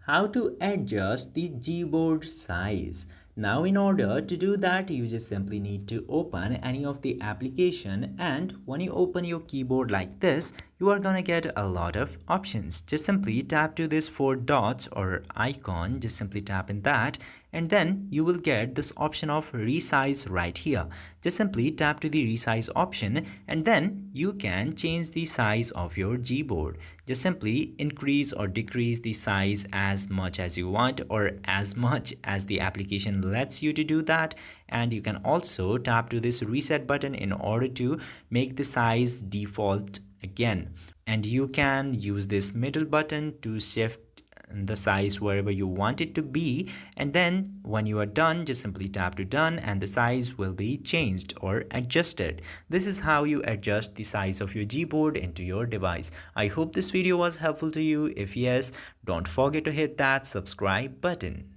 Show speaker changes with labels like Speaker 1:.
Speaker 1: How to adjust the Gboard size. Now in order to do that, you just simply need to open any of the application, and when you open your keyboard like this, you are gonna get a lot of options. Just simply tap to this four dots or icon, just simply tap in that, and then you will get this option of resize right here. Just simply tap to the resize option, and then you can change the size of your Gboard. Just simply increase or decrease the size as much as you want, or as much as the application lets you to do that. And you can also tap to this reset button in order to make the size default again. And you can use this middle button to shift the size wherever you want it to be, and then when you are done, just simply tap to done and the size will be changed or adjusted. This is how you adjust the size of your Gboard into your device. I hope this video was helpful to you. If yes, don't forget to hit that subscribe button.